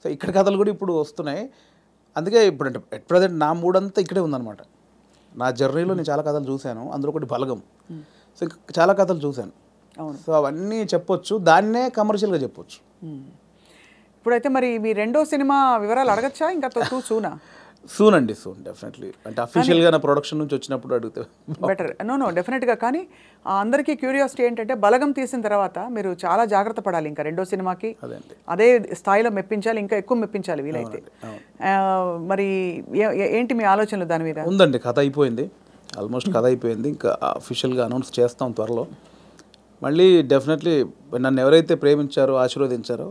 So ఇక్కడ కథలు కూడా ఇప్పుడు వస్తున్నాయి. అందుకే ఇప్పుడు అంటే ఎట్ ప్రజెంట్ నా మూడంతా ఇక్కడే ఉందన్నమాట. నా జర్నీలో నేను చాలా కథలు చూశాను, అందులో ఒకటి బలగం. సో ఇంకా చాలా కథలు చూశాను. సో అవన్నీ చెప్పొచ్చు, దాన్నే కమర్షియల్గా చెప్పొచ్చు. ఇప్పుడైతే మరి మీ రెండో సినిమా వివరాలు అడగచ్చా? ఇంకా సూనా? సూన్ అండి, సూన్ డెఫినెట్లీ. అంటే అఫీషియల్గా నా ప్రొడక్షన్ నుంచి వచ్చినప్పుడు అడిగితే బెటర్. నో డెఫినెట్గా. కానీ అందరికీ క్యూరియాసిటీ ఏంటంటే బలగం తీసిన తర్వాత మీరు చాలా జాగ్రత్త పడాలి. ఇంకా రెండో సినిమాకి అదే స్థాయిలో మెప్పించాలి, ఇంకా ఎక్కువ మెప్పించాలి వీలైతే. మరి ఏంటి మీ ఆలోచనలు దాని మీద? ఉందండి, కథ అయిపోయింది, ఆల్మోస్ట్ కథ అయిపోయింది. ఇంకా అఫీషియల్గా అనౌన్స్ చేస్తాం త్వరలో. మళ్ళీ డెఫినెట్లీ నన్ను ఎవరైతే ప్రేమించారో, ఆశీర్వదించారో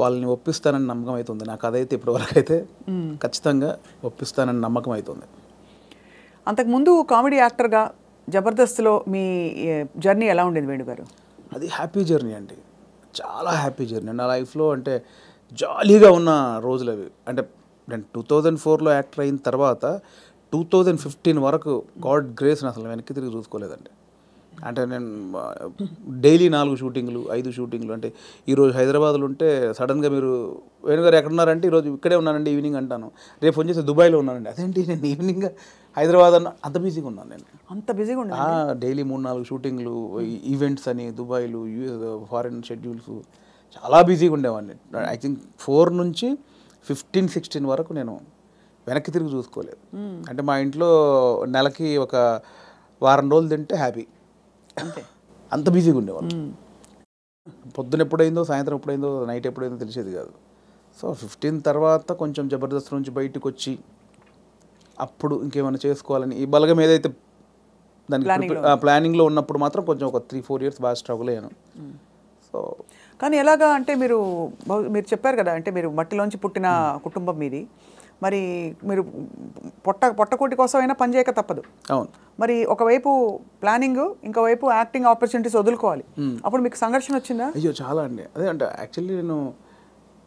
వాళ్ళని ఒప్పిస్తానని నమ్మకం అవుతుంది. నాకు అదైతే ఇప్పటివరకు అయితే ఖచ్చితంగా ఒప్పిస్తానని నమ్మకం అవుతుంది. అంతకుముందు కామెడీ యాక్టర్గా జబర్దస్త్లో మీ జర్నీ ఎలా ఉండేది వేణు గారు? అది హ్యాపీ జర్నీ అండి, చాలా హ్యాపీ జర్నీ నా లైఫ్లో. అంటే జాలీగా ఉన్న రోజులు అవి. అంటే నేను 2004లో యాక్టర్ అయిన తర్వాత 2015 వరకు గాడ్ గ్రేస్ అసలు వెనక్కి తిరిగి చూసుకోలేదండి. అంటే నేను డైలీ 4 షూటింగ్లు 5 షూటింగ్లు. అంటే ఈరోజు హైదరాబాద్లో ఉంటే సడన్గా మీరు వేణుగారు ఎక్కడున్నారంటే ఈరోజు ఇక్కడే ఉన్నానండి ఈవినింగ్ అంటాను. రేపు ఫోన్ చేసి దుబాయ్లో ఉన్నానండి. అదేంటి నేను ఈవినింగ్ హైదరాబాద్ అన్న, అంత బిజీగా ఉన్నాను నేను. అంత బిజీగా ఉన్నా డైలీ 3-4 షూటింగ్లు, ఈవెంట్స్ అని దుబాయ్లు, ఫారిన్ షెడ్యూల్స్, చాలా బిజీగా ఉండేవాడిని. ఐ థింక్ 4 నుంచి 15-16 వరకు నేను వెనక్కి తిరిగి చూసుకోలేదు. అంటే మా ఇంట్లో నెలకి ఒక వారం రోజులు తింటే హ్యాపీ, అంత బిజీగా ఉండేవాళ్ళు. పొద్దున ఎప్పుడైందో, సాయంత్రం ఎప్పుడైందో, నైట్ ఎప్పుడైందో తెలిసేది కాదు. సో 15 తర్వాత కొంచెం జబర్దస్త్ నుంచి బయటకు వచ్చి అప్పుడు ఇంకేమైనా చేసుకోవాలని ఈ బలగం ఏదైతే దానికి ప్లానింగ్లో ఉన్నప్పుడు మాత్రం కొంచెం ఒక 3-4 ఇయర్స్ బాగా స్ట్రగుల్ అయ్యాను. సో కానీ ఎలాగా అంటే మీరు చెప్పారు కదా, అంటే మీరు మట్టిలోంచి పుట్టిన కుటుంబం మీది. మరి మీరు పొట్టకూటి కోసం అయినా పని చేయక తప్పదు. అవును. మరి ఒకవైపు ప్లానింగ్, ఇంకోవైపు యాక్టింగ్ ఆపర్చునిటీస్ వదులుకోవాలి. అప్పుడు మీకు సంఘర్షణ వచ్చిందా? అయ్యో చాలా అండి. అదే అంటే యాక్చువల్లీ నేను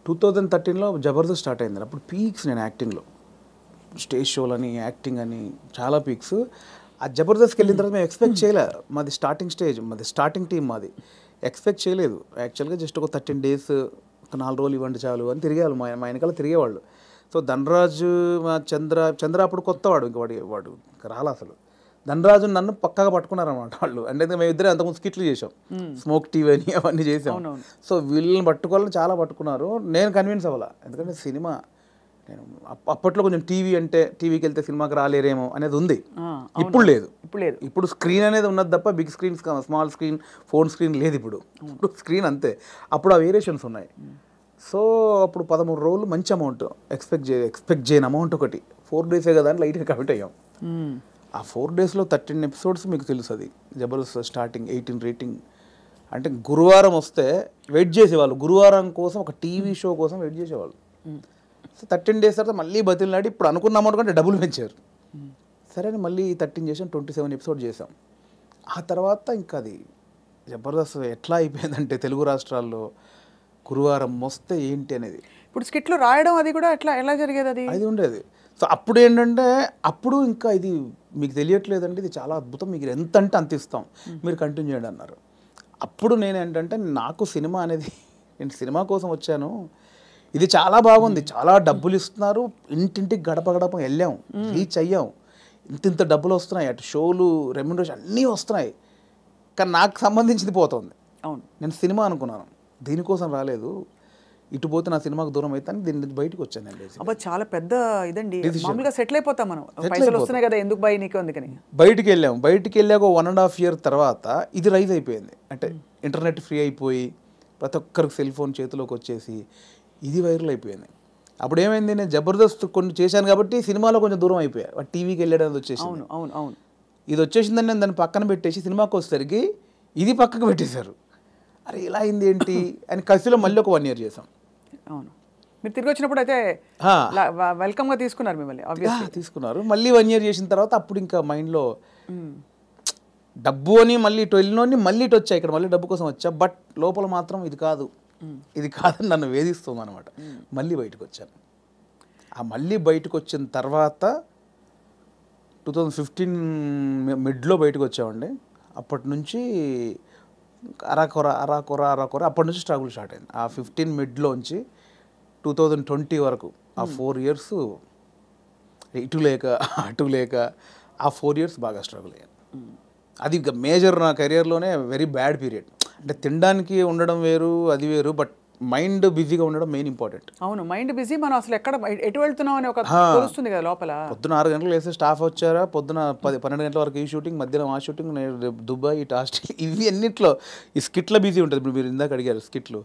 2013లో జబర్దస్త్ స్టార్ట్ అయింది. అప్పుడు పీక్స్ నేను యాక్టింగ్లో, స్టేజ్ షోలని, యాక్టింగ్ అని చాలా పీక్స్. ఆ జబర్దస్త్కి వెళ్ళిన తర్వాత మేము ఎక్స్పెక్ట్ చేయలే. మాది స్టార్టింగ్ స్టేజ్, మాది స్టార్టింగ్ టీం, మాది ఎక్స్పెక్ట్ చేయలేదు. యాక్చువల్గా జస్ట్ ఒక 13 డేస్, ఒక 4 రోజులు ఇవ్వండి చాలు అని తిరిగేవాళ్ళు, మా వెనకాల తిరిగేవాళ్ళు. సో ధనరాజు, మా చంద్ర అప్పుడు కొత్తవాడు, ఇంక వాడు రాలా అసలు. ధనరాజు నన్ను పక్కగా పట్టుకున్నారన్నమాట వాళ్ళు. అంటే మేము ఇద్దరే అంతకుముందు స్కిట్లు చేసాం, స్మోక్ టీవీ అని అవన్నీ చేసాం. సో వీళ్ళని పట్టుకోవాలని చాలా పట్టుకున్నారు. నేను కన్విన్స్ అవ్వాలా, ఎందుకంటే సినిమా నేను అప్పట్లో కొంచెం టీవీ అంటే టీవీకి వెళ్తే సినిమాకి రాలేరేమో అనేది ఉంది. ఇప్పుడు లేదు. ఇప్పుడు స్క్రీన్ అనేది ఉన్నది తప్ప big screen, small screen, phone screen లేదు. ఇప్పుడు స్క్రీన్ అంతే. అప్పుడు ఆ వేరియేషన్స్ ఉన్నాయి. సో అప్పుడు 13 రోజులు మంచి అమౌంట్ ఎక్స్పెక్ట్ చేయని అమౌంట్ ఒకటి. 4 డేసే కదా అని లైట్గా కమిట్ అయ్యాం. ఆ 4 డేస్లో 13 ఎపిసోడ్స్ మీకు తెలుసు. అది జబర్దస్త్ స్టార్టింగ్ 18 రేటింగ్. అంటే గురువారం వస్తే వెయిట్ చేసేవాళ్ళు, గురువారం కోసం ఒక టీవీ షో కోసం వెయిట్ చేసేవాళ్ళు. సో 13 డేస్ తర్వాత మళ్ళీ బతిలాడి ఇప్పుడు అనుకున్న అమౌంట్ కంటే డబుల్ పెంచారు. సరే అని మళ్ళీ 13 చేసాం, 27 ఎపిసోడ్ చేసాం. ఆ తర్వాత ఇంకా అది జబర్దస్త్ ఎట్లా అయిపోయిందంటే తెలుగు రాష్ట్రాల్లో గురువారం వస్తే ఏంటి అనేది. ఇప్పుడు స్కిట్లు రాయడం అది కూడా ఎలా జరిగేది? అది ఉండేది. సో అప్పుడు ఏంటంటే, అప్పుడు ఇంకా ఇది మీకు తెలియట్లేదండి, ఇది చాలా అద్భుతం, మీకు ఎంత అంటే అంత ఇస్తాం, మీరు కంటిన్యూ చేయండి అన్నారు. అప్పుడు నేను ఏంటంటే, నాకు సినిమా అనేది, నేను సినిమా కోసం వచ్చాను, ఇది చాలా బాగుంది, చాలా డబ్బులు ఇస్తున్నారు, ఇంటింటికి గడప గడప వెళ్ళాం, రీచ్ అయ్యాం, ఇంత డబ్బులు వస్తున్నాయి, అటు షోలు, రెమ్యునరేషన్ అన్నీ వస్తున్నాయి, కానీ నాకు సంబంధించింది పోతుంది. అవును, నేను సినిమా అనుకున్నాను, దీనికోసం రాలేదు, ఇటు పోతే నా సినిమాకు దూరం అయితే దీని నుంచి బయటకు వచ్చానండి. అబ్బా చాలా పెద్ద ఇదండి. మామూలుగా సెటిల్ అయిపోతాం మనం, పైసలు వస్తున్నాయి కదా, ఎందుకు బై నీకు అందుకని బయటికి వెళ్ళాము. బయటికి వెళ్ళాక 1.5 year తర్వాత ఇది రైజ్ అయిపోయింది. అంటే ఇంటర్నెట్ ఫ్రీ అయిపోయి ప్రతి ఒక్కరికి సెల్ ఫోన్ చేతిలోకి వచ్చేసి ఇది వైరల్ అయిపోయింది. అప్పుడు ఏమైంది, నేను జబర్దస్త్ కొన్ని చేశాను కాబట్టి సినిమాలో కొంచెం దూరం అయిపోయా, టీవీకి వెళ్ళడం వచ్చేసి. అవును అవును అవును, ఇది వచ్చేసిందని నేను దాన్ని పక్కన పెట్టేసి సినిమాకి వచ్చేసరికి ఇది పక్కకు పెట్టేశారు. అరే ఇలా అయింది ఏంటి అని కసిలో మళ్ళీ ఒక 1 year చేసాం. అవును, మీరు తిరిగి వచ్చినప్పుడు అయితే వెల్కమ్గా తీసుకున్నారు మిమ్మల్ని, తీసుకున్నారు. మళ్ళీ 1 year చేసిన తర్వాత అప్పుడు ఇంకా మైండ్లో డబ్బు అని మళ్ళీ ఇటు వెళ్ళినోని మళ్ళీ ఇటు వచ్చా, ఇక్కడ మళ్ళీ డబ్బు కోసం వచ్చా, బట్ లోపల మాత్రం ఇది కాదని నన్ను వేధిస్తుంది అనమాట. మళ్ళీ బయటకు వచ్చాను. ఆ మళ్ళీ బయటకు వచ్చిన తర్వాత 2015 మిడ్లో బయటకు వచ్చామండి. అప్పటి నుంచి అరాకొర అప్పటి నుంచి స్ట్రగుల్ స్టార్ట్ అయింది. ఆ 15 మిడ్లోంచి 2020 వరకు ఆ 4 years ఇటు లేక అటు లేక ఆ 4 years బాగా స్ట్రగుల్ అయ్యాను. అది మేజర్ నా కెరియర్లోనే వెరీ బ్యాడ్ పీరియడ్. అంటే తినడానికి ఉండడం వేరు, అది వేరు, బట్ మైండ్ బిజీగా ఉండడం మెయిన్ ఇంపార్టెంట్. అవును, మైండ్ బిజీ. మనం అసలు ఎటు వెళ్తున్నాం అని ఒక తెలుస్తుంది కదా లోపల. పొద్దున 6 గంటలకు వేస్తే స్టాఫ్ వచ్చారా, పొద్దున 12 గంటల వరకు ఈ షూటింగ్, మధ్యాహ్నం ఆ షూటింగ్, దుబాయ్, ఇటు ఆస్ట్రేలియా, ఇవి అన్నిట్లో ఈ స్కిట్ల బిజీ ఉంటుంది. ఇప్పుడు మీరు ఇందాక అడిగారు స్కిట్లు,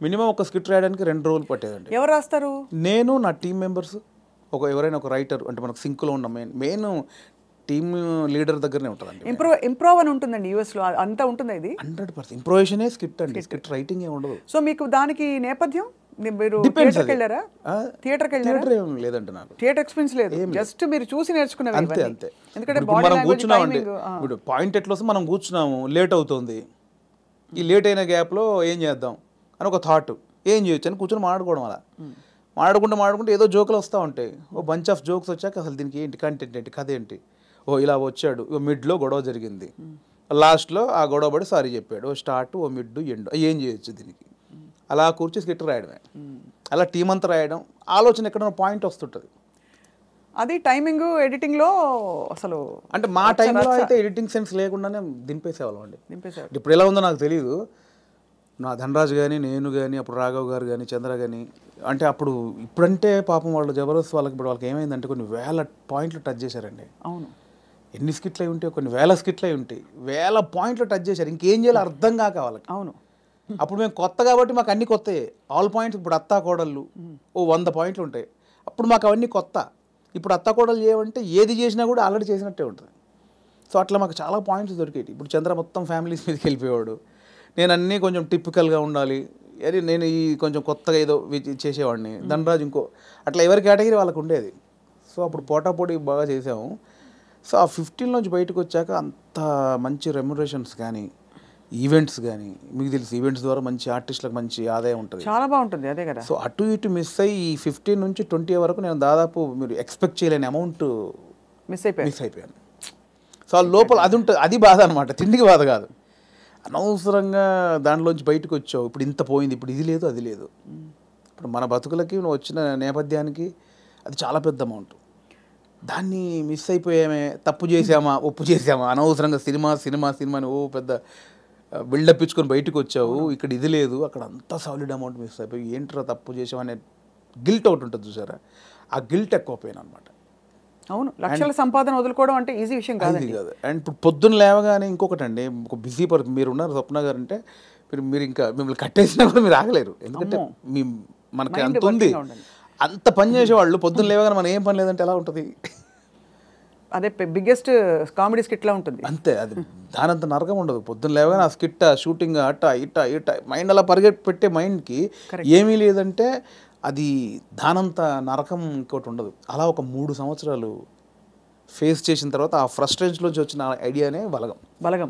మినిమం ఒక స్కిట్ రాయడానికి 2 రోజులు పట్టేదండి. ఎవరు రాస్తారు? నేను, నా టీం మెంబర్స్, ఎవరైనా ఒక రైటర్, అంటే మనకు సింక్లో ఉన్న మెయిన్ టీమ్ లీడర్ దగ్గరనే ఉంటుందండి. ఇంప్రూవ్ అని ఉంటుందండి యూఎస్లో, అంతా ఉంటుంది. ఇది 100% ఇంప్రూవేషనే స్క్రిప్ట్ అండి, స్క్రిప్ట్ రైటింగ్ ఏ ఉండదు. సో మీకు దానికి నేపథ్యం, మీరు థియేటర్కి వెళ్ళారా? థియేటర్ ఏం లేదండి, నాకు థియేటర్ ఎక్స్పీరియన్స్ లేదు, జస్ట్ మీరు చూసి నేర్చుకున్నవి. అంతే అంతే. ఎందుకంటే మనం కూర్చున్నామండి, ఇప్పుడు పాయింట్ ఎట్లా వస్తే మనం కూర్చున్నాము, లేట్ అవుతుంది, ఈ లేట్ అయిన గ్యాప్లో ఏం చేద్దాం అని ఒక థాట్, ఏం చేయొచ్చు అని కూర్చొని మాట్లాడుకోవడం. అలా మాడుకుంటే ఏదో జోకులు వస్తూ ఉంటాయి. ఓ బంచ్ ఆఫ్ జోక్స్ వచ్చాక అసలు దీనికి ఏంటి కంటెంట్ ఏంటి, కథ ఏంటి, ఇలా వచ్చాడు, మిడ్లో గొడవ జరిగింది, లాస్ట్లో ఆ గొడవ పడి సారీ చెప్పాడు, ఓ స్టార్ట్, ఓ మిడ్, ఎండ్, ఏం చేయొచ్చు దీనికి, అలా కూర్చి స్కిట్ రాయడమే. అలా టీం అంతా రాయడం, ఆలోచన ఎక్కడైనా పాయింట్ వస్తుంటుంది. అది టైమింగ్ ఎడిటింగ్లో అసలు, అంటే మా టైంలో అయితే ఎడిటింగ్ సెన్స్ లేకుండానే దింపేసేవాళ్ళం అండి. ఇప్పుడు ఎలా ఉందో నాకు తెలియదు. నా ధనరాజు కానీ, నేను కానీ, అప్పుడు రాఘవ్ గారు కానీ, చంద్ర కానీ, అంటే అప్పుడు ఇప్పుడంటే పాపం వాళ్ళు జబర్దస్త్ వాళ్ళకి, ఇప్పుడు వాళ్ళకి ఏమైందంటే కొన్ని వేల పాయింట్లు టచ్ చేశారండి. అవును, ఎన్ని స్కిట్లు అయి ఉంటాయి, కొన్ని వేల స్కిట్లు అయి ఉంటాయి, వేల పాయింట్లు టచ్ చేశారు, ఇంకేం చేయాలో అర్థం కాక వాళ్ళకి. అవును, అప్పుడు మేము కొత్త కాబట్టి మాకు అన్ని కొత్తయే, ఆల్ పాయింట్స్. ఇప్పుడు అత్తా కోడళ్ళు ఓ 100 పాయింట్లు ఉంటాయి, అప్పుడు మాకు అవన్నీ కొత్త. ఇప్పుడు అత్తా కోడలు చేయమంటే ఏది చేసినా కూడా ఆల్రెడీ చేసినట్టే ఉంటుంది. సో అట్లా మాకు చాలా పాయింట్స్ దొరికేవి. ఇప్పుడు చంద్ర మొత్తం ఫ్యామిలీస్ మీదకి వెళ్ళిపోయాడు, నేను అన్నీ కొంచెం టిపికల్గా ఉండాలి, అది నేను ఈ కొంచెం కొత్తగా ఏదో చేసేవాడిని, ధనరాజు ఇంకో, అట్లా ఎవరి కేటగిరీ వాళ్ళకు ఉండేది. సో అప్పుడు పోటాపోటీ బాగా చేసాము. సో ఆ 15 నుంచి బయటకు వచ్చాక అంత మంచి రెమ్యునరేషన్స్ కానీ, ఈవెంట్స్ కానీ, మీకు తెలుసు ఈవెంట్స్ ద్వారా మంచి ఆర్టిస్టులకు మంచి ఆదాయం ఉంటుంది, చాలా బాగుంటుంది. అదే కదా. సో అటు ఇటు మిస్ అయ్యి ఈ 15 నుంచి 20 వరకు నేను దాదాపు మీరు ఎక్స్పెక్ట్ చేయలేని అమౌంట్ మిస్ అయిపోయాను. సో ఆ లోపల అది ఉంటుంది, అది బాధ అనమాట, తిండికి బాధ కాదు. అనవసరంగా దాంట్లోంచి బయటకు వచ్చావు, ఇప్పుడు ఇంత పోయింది, ఇప్పుడు ఇది లేదు అది లేదు. ఇప్పుడు మన బతుకులకి నువ్వు వచ్చిన నేపథ్యానికి అది చాలా పెద్ద అమౌంట్. దాన్ని మిస్ అయిపోయామే, తప్పు చేసామా, ఒప్పు చేసామా, అనవసరంగా సినిమాని ఓ పెద్ద బిల్డప్ ఇచ్చుకొని బయటకు వచ్చావు, ఇక్కడ ఇది లేదు, అక్కడ అంతా సాలిడ్ అమౌంట్ మిస్ అయిపోయి ఏంట్రా తప్పు చేసామనే గిల్ట్ ఒకటి ఉంటుంది చూసారా, ఆ గిల్ట్ ఎక్కువ పోయిన అనమాట. అవును, లక్షల సంపాదన వదులుకోవడం అంటే ఈజీ విషయం కాదు. అండ్ ఇప్పుడు పొద్దున్న లేవగానే ఇంకొకటి అండి, ఒక బిజీ మీరు ఉన్నారు స్వప్న గారు అంటే, మీరు ఇంకా మిమ్మల్ని కట్టేసినా కూడా మీరు ఆగలేరు, ఎందుకంటే మనకి అంత ఉంది, అంత పని చేసేవాళ్ళు పొద్దున్న లేవగానే మనం ఏం పని లేదంటే ఎలా ఉంటుంది. అదే బిగ్గెస్ట్ కామెడీ స్కిట్లా ఉంటుంది. అంతే, అది దానంత నరకం ఉండదు. పొద్దున్న లేవగానే ఆ స్కిట్, షూటింగ్, అట్ట ఇట్ట మైండ్ అలా పెట్టే మైండ్కి ఏమీ లేదంటే అది దానంత నరకం ఇంకోటి ఉండదు. అలా ఒక 3 సంవత్సరాలు ఫేస్ చేసిన తర్వాత ఆ ఫ్రస్ట్రేషన్లోంచి వచ్చిన ఐడియానే బలగం.